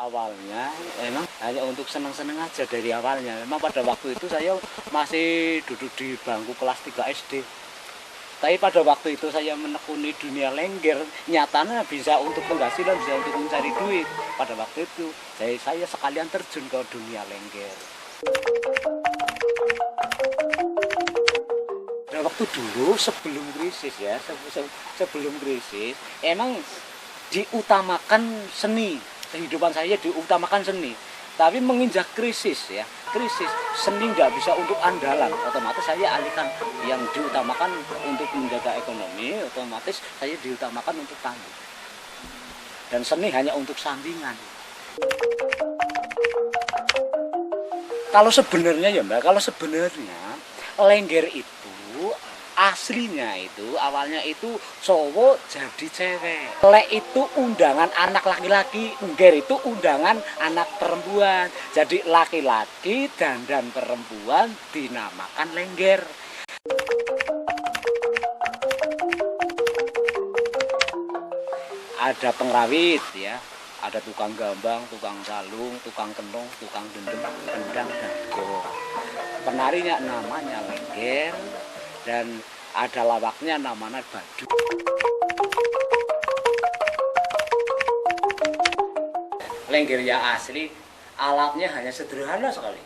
Awalnya memang hanya untuk seneng-seneng aja dari awalnya. Memang pada waktu itu saya masih duduk di bangku kelas 3 SD. Tapi pada waktu itu saya menekuni dunia lengger, nyatanya bisa untuk penghasilan, bisa untuk mencari duit. Pada waktu itu saya sekalian terjun ke dunia lengger. Pada waktu dulu sebelum krisis ya, sebelum krisis, emang diutamakan seni. Kehidupan saya diutamakan seni, tapi menginjak krisis ya, krisis seni nggak bisa untuk andalan, otomatis saya alihkan yang diutamakan untuk menjaga ekonomi, otomatis saya diutamakan untuk tani, dan seni hanya untuk sampingan. Kalau sebenarnya ya Mbak, kalau sebenarnya lengger itu aslinya itu awalnya itu cowok jadi cewek. Lek itu undangan anak laki-laki, ngger itu undangan anak perempuan. Jadi laki-laki dandan perempuan dinamakan lengger. Ada pengrawit ya, ada tukang gambang, tukang salung, tukang kenong, tukang dendem, kendang dan gong. Penarinya namanya lengger. Dan ada lawaknya namanya badut. Lengger yang asli alatnya hanya sederhana sekali,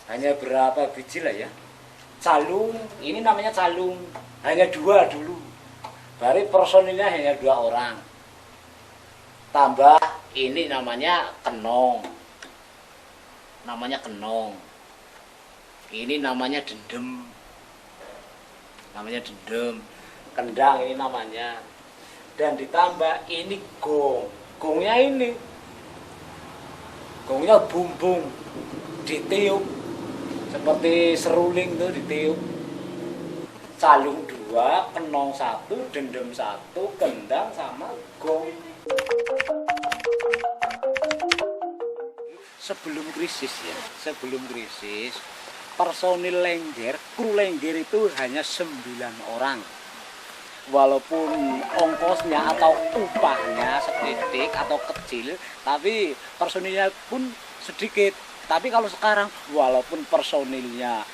hanya berapa biji lah ya. Calung, ini namanya calung, hanya 2 dulu. Baru personilnya hanya 2 orang. Tambah ini namanya kenong, ini namanya dendem, kendang ini namanya, dan ditambah ini gongnya bumbung ditiup seperti seruling tuh, ditiup. Calung 2, kenong 1, dendem 1, kendang sama gong. Sebelum krisis personil lengger, kru lengger itu hanya 9 orang. Walaupun ongkosnya atau upahnya sedikit atau kecil, tapi personilnya pun sedikit. Tapi kalau sekarang walaupun personilnya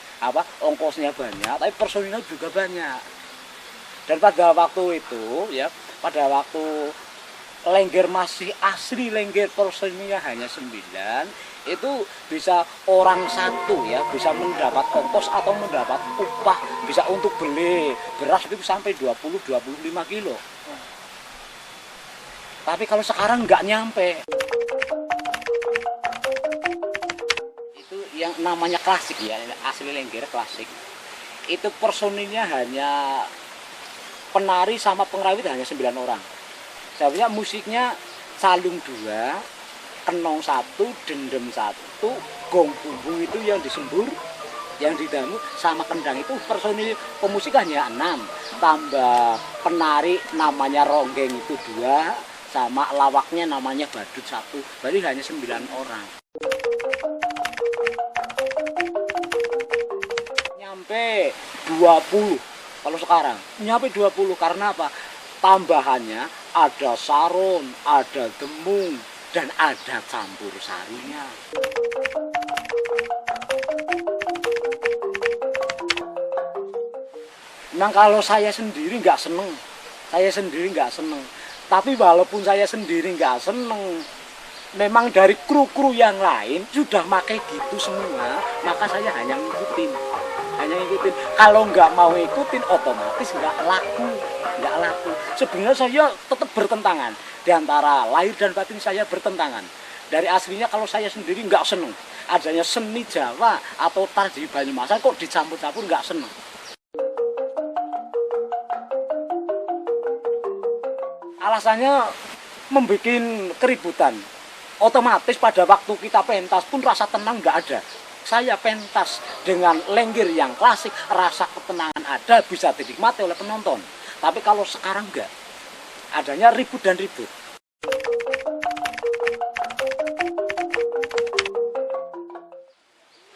ongkosnya banyak, tapi personilnya juga banyak. Dan pada waktu itu ya, pada waktu lengger masih asli, lengger personilnya hanya 9, itu bisa orang 1 ya, bisa mendapat ongkos atau mendapat upah, bisa untuk beli beras itu sampai 20-25 kilo. Tapi kalau sekarang nggak nyampe. Itu yang namanya klasik ya, asli lengger klasik. Itu personilnya hanya penari sama pengrawit hanya 9 orang. Sebenarnya musiknya calung 2, kenong 1, dendem 1, gong bumbung itu yang disembur, yang didamu, sama kendang itu personil pemusik hanya 6, tambah penari namanya ronggeng itu 2, sama lawaknya namanya badut 1, berarti hanya 9 orang. Nyampe 20 kalau sekarang, nyampe 20 karena apa? Tambahannya ada saron, ada demung, dan ada campur sarinya. Memang kalau saya sendiri nggak seneng, tapi walaupun saya sendiri nggak seneng, memang dari kru-kru yang lain sudah pakai gitu semua, maka saya hanya ngikutin. Kalau nggak mau ngikutin, otomatis nggak laku. Sebenarnya saya tetap bertentangan, di antara lahir dan batin saya bertentangan. Dari aslinya kalau saya sendiri nggak seneng, adanya seni Jawa atau tari Banyumasan kok dicampur-campur nggak seneng. Alasannya membuat keributan. Otomatis pada waktu kita pentas pun rasa tenang nggak ada. Saya pentas dengan lengger yang klasik, rasa ketenangan ada, bisa dinikmati oleh penonton. Tapi kalau sekarang nggak, adanya ribut dan ribut.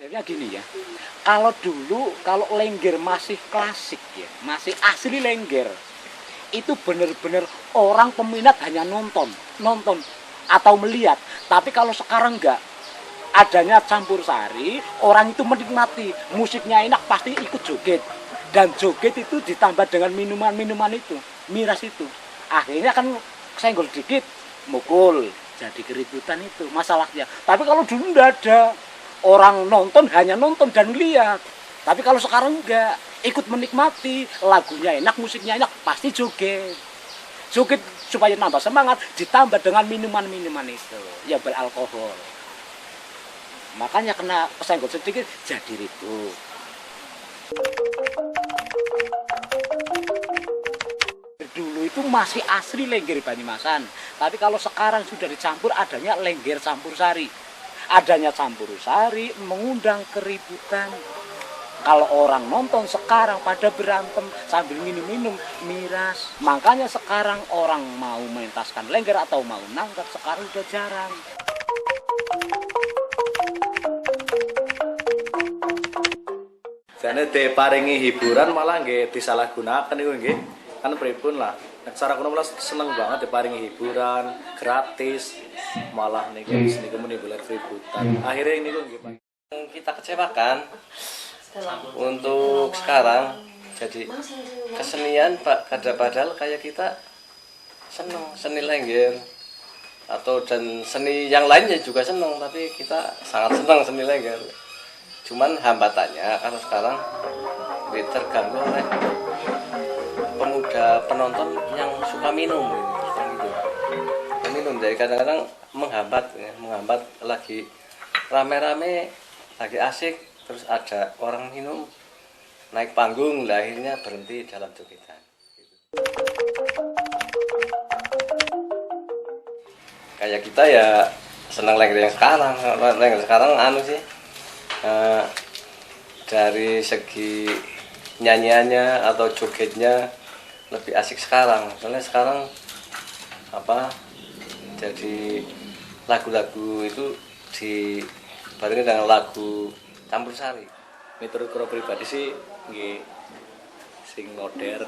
Jadinya gini ya, kalau dulu kalau lengger masih klasik ya, masih asli lengger, itu benar-benar orang peminat hanya nonton atau melihat. Tapi kalau sekarang enggak, adanya campur sari, orang itu menikmati, musiknya enak pasti ikut joget, dan joget itu ditambah dengan minuman itu, miras itu, akhirnya kan senggol dikit mukul, jadi keributan itu masalahnya. Tapi kalau dulu enggak ada, orang nonton hanya nonton dan lihat. Tapi kalau sekarang enggak, ikut menikmati, lagunya enak, musiknya enak, pasti joget supaya nambah semangat, ditambah dengan minuman itu ya beralkohol, makanya kena kesenggol sedikit jadi ribut. Dulu itu masih asli lengger Banyumasan, tapi kalau sekarang sudah dicampur, adanya lengger campur sari. Mengundang keributan. Kalau orang nonton sekarang pada berantem sambil minum miras. Makanya sekarang orang mau mentaskan lengger atau mau nangkep sekarang udah jarang. Jane diparingi hiburan malah nggih disalahgunakan niku nggih. Kan pripun lah. Nek cara kuno malah seneng banget diparingi hiburan gratis. Malah niku menimbulkan keributan. Akhirnya niku nggih Pak. Kita kecewakan untuk sekarang, jadi kesenian Pak padahal kayak kita seneng seni lengger atau dan seni yang lainnya juga seneng, tapi kita sangat senang seni lengger. Cuman hambatannya karena sekarang terganggu oleh pemuda penonton yang suka minum jadi kadang-kadang menghambat lagi rame-rame, lagi asik, terus ada orang minum naik panggung, lah akhirnya berhenti dalam jogetan. Kayak kita ya senang lengger yang sekarang anu sih, dari segi nyanyiannya atau jogetnya lebih asik sekarang. Soalnya sekarang jadi lagu-lagu itu dibarengi dengan lagu campur sari. Miturut kula pribadi sih nggih sing modern.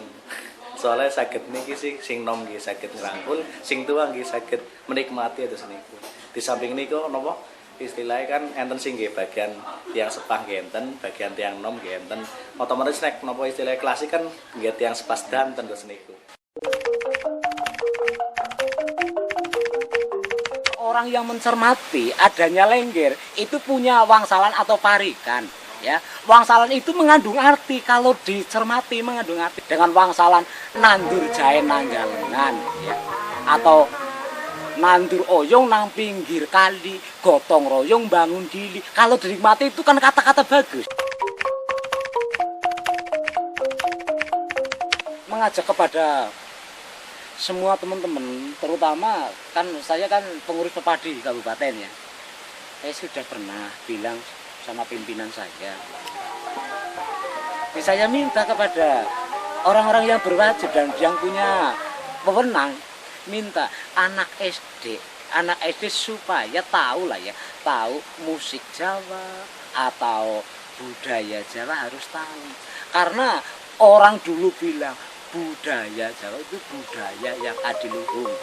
Soalnya saged niki sing nom nggih saged ngrangkul, sing tua nggih saged menikmati atus niku. Di samping niku napa istilahnya kan enten sing nggih bagian tiang sepah nggih enten, bagian tiang nom nggih enten. Otomatis nek napa istilah klasik kan nggih tiang sepas danten terus niku. Orang yang mencermati adanya lengger itu punya wangsalan atau parikan, ya. Wangsalan itu mengandung arti, kalau dicermati mengandung arti. Dengan wangsalan nandur jahe nanggalengan, ya, atau nandur oyong nang pinggir kali, gotong royong bangun dili. Kalau dinikmati itu kan kata-kata bagus. Mengajak kepada semua teman-teman, terutama kan saya kan pengurus pepadi di kabupaten ya. Saya sudah pernah bilang sama pimpinan saya minta kepada orang-orang yang berwajib dan yang punya wewenang, minta anak SD supaya tahu musik Jawa atau budaya Jawa harus tahu. Karena orang dulu bilang budaya Jawa itu budaya yang adiluhung.